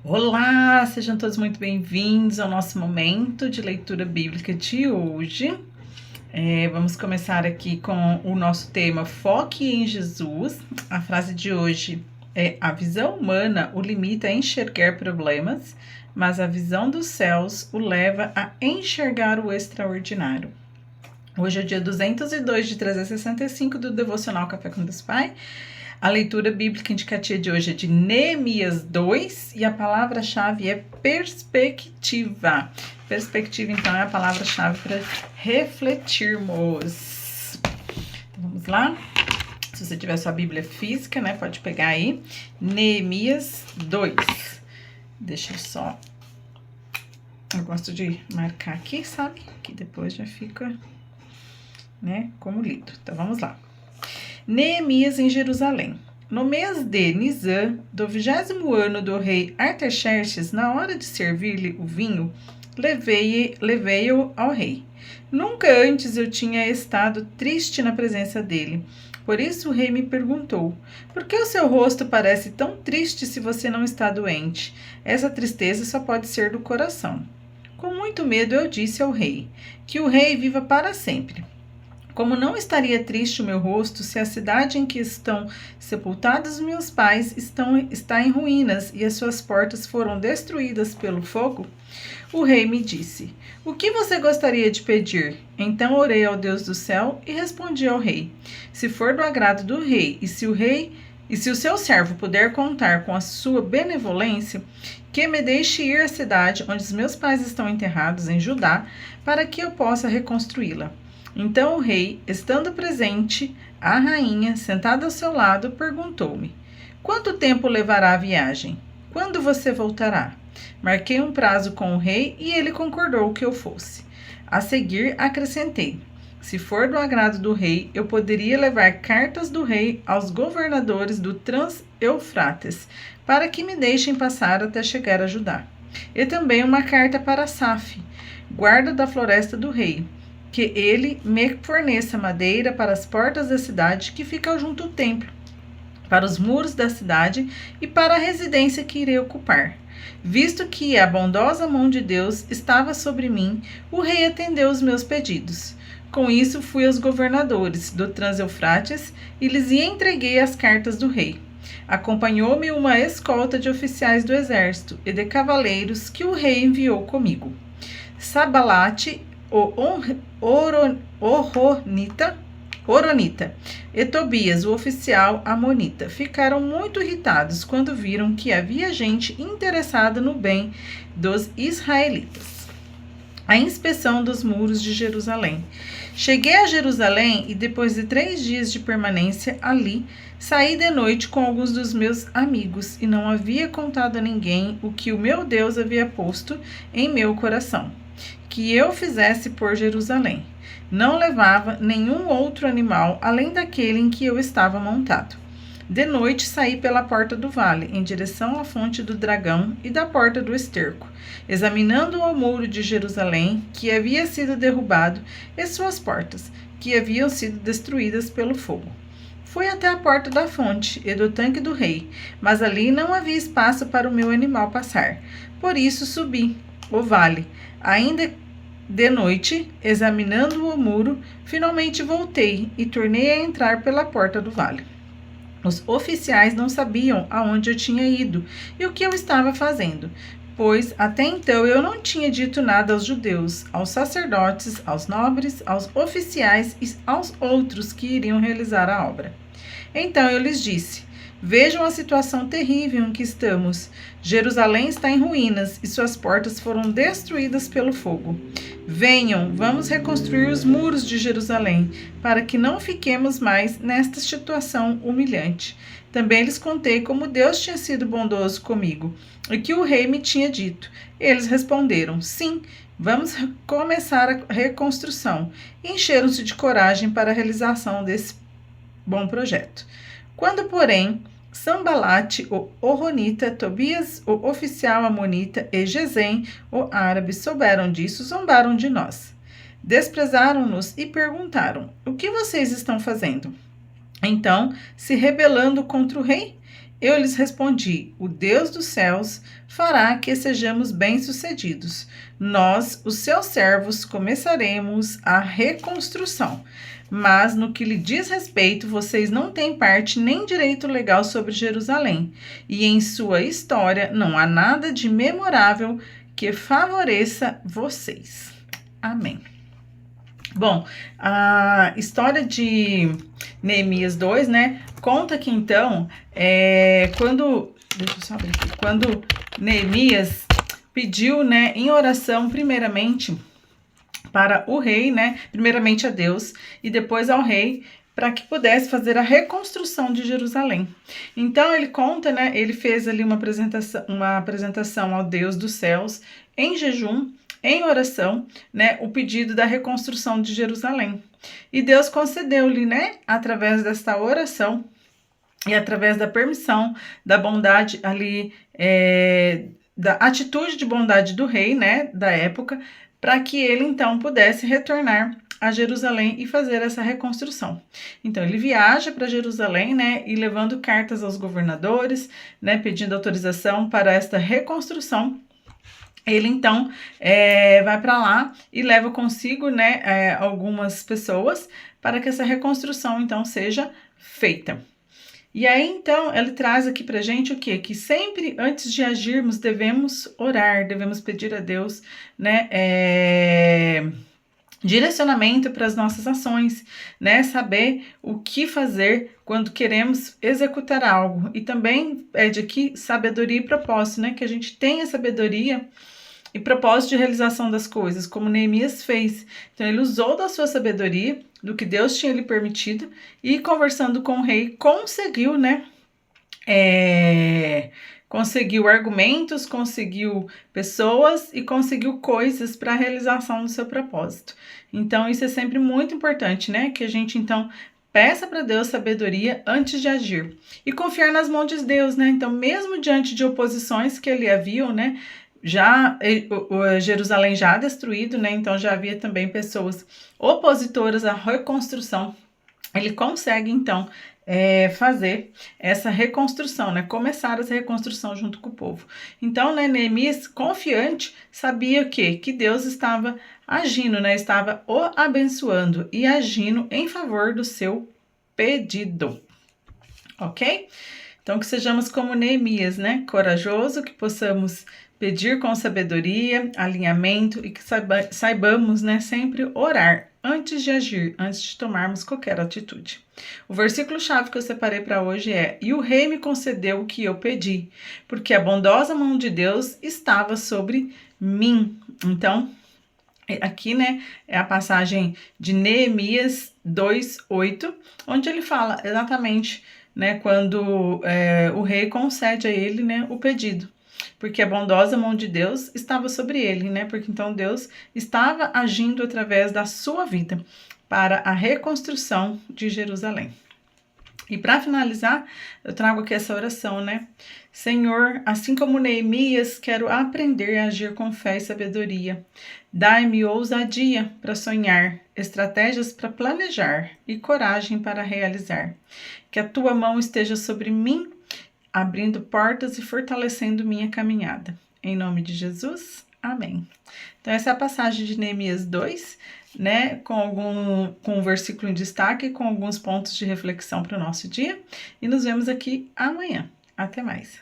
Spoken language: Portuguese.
Olá, sejam todos muito bem-vindos ao nosso momento de leitura bíblica de hoje. Vamos começar aqui com o nosso tema Foque em Jesus. A frase de hoje é: a visão humana o limita a enxergar problemas, mas a visão dos céus o leva a enxergar o extraordinário. Hoje é o dia 202 de 365 do Devocional Café com Deus Pai. A leitura bíblica indicativa de hoje é de Neemias 2 e a palavra-chave é perspectiva. Perspectiva, então, é a palavra-chave para refletirmos. Então, vamos lá? Se você tiver sua Bíblia física, né, pode pegar aí. Neemias 2. Deixa eu só... Eu gosto de marcar aqui, sabe? Que depois já fica, né, como lido. Então, vamos lá. Neemias em Jerusalém. No mês de Nisan, do 20º ano do rei Artaxerxes, na hora de servir-lhe o vinho, levei-o ao rei. Nunca antes eu tinha estado triste na presença dele. Por isso o rei me perguntou: por que o seu rosto parece tão triste se você não está doente? Essa tristeza só pode ser do coração. Com muito medo eu disse ao rei: que o rei viva para sempre. Como não estaria triste o meu rosto se a cidade em que estão sepultados meus pais está em ruínas e as suas portas foram destruídas pelo fogo? O rei me disse: o que você gostaria de pedir? Então orei ao Deus do céu e respondi ao rei: se for do agrado do rei e se o seu servo puder contar com a sua benevolência, que me deixe ir à cidade onde os meus pais estão enterrados em Judá, para que eu possa reconstruí-la. Então o rei, estando presente, a rainha, sentada ao seu lado, perguntou-me: quanto tempo levará a viagem? Quando você voltará? Marquei um prazo com o rei e ele concordou que eu fosse. A seguir, acrescentei: se for do agrado do rei, eu poderia levar cartas do rei aos governadores do Trans-Eufrates, para que me deixem passar até chegar a Judá. E também uma carta para Saf, guarda da floresta do rei, que ele me forneça madeira para as portas da cidade que fica junto ao templo, para os muros da cidade e para a residência que irei ocupar. Visto que a bondosa mão de Deus estava sobre mim, o rei atendeu os meus pedidos. Com isso, fui aos governadores do Trans-Eufrates e lhes entreguei as cartas do rei. Acompanhou-me uma escolta de oficiais do exército e de cavaleiros que o rei enviou comigo. Sabalate, o Horonita e Tobias, o oficial amonita, ficaram muito irritados quando viram que havia gente interessada no bem dos israelitas. A inspeção dos muros de Jerusalém. Cheguei a Jerusalém e depois de 3 dias de permanência ali, saí de noite com alguns dos meus amigos e não havia contado a ninguém o que o meu Deus havia posto em meu coração, que eu fizesse por Jerusalém. Não levava nenhum outro animal além daquele em que eu estava montado. De noite saí pela porta do vale, em direção à fonte do dragão e da porta do esterco, examinando o muro de Jerusalém, que havia sido derrubado, e suas portas, que haviam sido destruídas pelo fogo. Fui até a porta da fonte e do tanque do rei, mas ali não havia espaço para o meu animal passar. Por isso subi o vale. Ainda de noite, examinando o muro, finalmente voltei e tornei a entrar pela porta do vale. Os oficiais não sabiam aonde eu tinha ido e o que eu estava fazendo, pois até então eu não tinha dito nada aos judeus, aos sacerdotes, aos nobres, aos oficiais e aos outros que iriam realizar a obra. Então eu lhes disse: vejam a situação terrível em que estamos. Jerusalém está em ruínas e suas portas foram destruídas pelo fogo. Venham, vamos reconstruir os muros de Jerusalém, para que não fiquemos mais nesta situação humilhante. Também lhes contei como Deus tinha sido bondoso comigo e que o rei me tinha dito. Eles responderam: sim, vamos começar a reconstrução. E encheram-se de coragem para a realização desse bom projeto. Quando, porém, Sambalate, o Horonita, Tobias, o oficial amonita, e Gesem, o árabe, souberam disso, zombaram de nós. Desprezaram-nos e perguntaram: o que vocês estão fazendo? Então, se rebelando contra o rei? Eu lhes respondi: o Deus dos céus fará que sejamos bem-sucedidos. Nós, os seus servos, começaremos a reconstrução. Mas no que lhe diz respeito, vocês não têm parte nem direito legal sobre Jerusalém. E em sua história não há nada de memorável que favoreça vocês. Amém. Bom, a história de Neemias 2, né, conta que então, deixa eu só abrir aqui, quando Neemias pediu, né, em oração, primeiramente, para o rei, né, primeiramente a Deus, e depois ao rei, para que pudesse fazer a reconstrução de Jerusalém. Então, ele conta, né, ele fez ali uma apresentação ao Deus dos céus, em jejum, em oração, né, o pedido da reconstrução de Jerusalém. E Deus concedeu-lhe, né, através desta oração e através da permissão, da bondade ali, da atitude de bondade do rei, né, da época, para que ele então pudesse retornar a Jerusalém e fazer essa reconstrução. Então ele viaja para Jerusalém, né, e levando cartas aos governadores, né, pedindo autorização para esta reconstrução. Ele então vai para lá e leva consigo, né, algumas pessoas para que essa reconstrução então seja feita. E aí então ele traz aqui pra gente o quê? Que sempre antes de agirmos devemos orar, devemos pedir a Deus, né, direcionamento para as nossas ações, né, saber o que fazer quando queremos executar algo. E também pede aqui sabedoria e propósito, né, que a gente tenha sabedoria e propósito de realização das coisas, como Neemias fez. Então ele usou da sua sabedoria, do que Deus tinha lhe permitido, e conversando com o rei, conseguiu, né, conseguiu argumentos, conseguiu pessoas e conseguiu coisas para a realização do seu propósito. Então isso é sempre muito importante, né, que a gente então peça para Deus sabedoria antes de agir e confiar nas mãos de Deus, né. Então mesmo diante de oposições que ali haviam, né, já Jerusalém já destruído, né? Então já havia também pessoas opositoras à reconstrução. Ele consegue então fazer essa reconstrução, né? Começar essa reconstrução junto com o povo. Então, né, Neemias, confiante, sabia o quê? Que Deus estava agindo, né? Estava o abençoando e agindo em favor do seu pedido. Ok? Então, que sejamos como Neemias, né? Corajoso, que possamos pedir com sabedoria, alinhamento e que saibamos, né, sempre orar antes de agir, antes de tomarmos qualquer atitude. O versículo-chave que eu separei para hoje é: e o rei me concedeu o que eu pedi, porque a bondosa mão de Deus estava sobre mim. Então, aqui, né, é a passagem de Neemias 2:8, onde ele fala exatamente, né, quando o rei concede a ele, né, o pedido. Porque a bondosa mão de Deus estava sobre ele, né? Porque então Deus estava agindo através da sua vida para a reconstrução de Jerusalém. E para finalizar, eu trago aqui essa oração, né? Senhor, assim como Neemias, quero aprender a agir com fé e sabedoria. Dai-me ousadia para sonhar, estratégias para planejar e coragem para realizar. Que a tua mão esteja sobre mim, abrindo portas e fortalecendo minha caminhada. Em nome de Jesus, amém. Então essa é a passagem de Neemias 2, né, com um versículo em destaque, com alguns pontos de reflexão para o nosso dia. E nos vemos aqui amanhã. Até mais.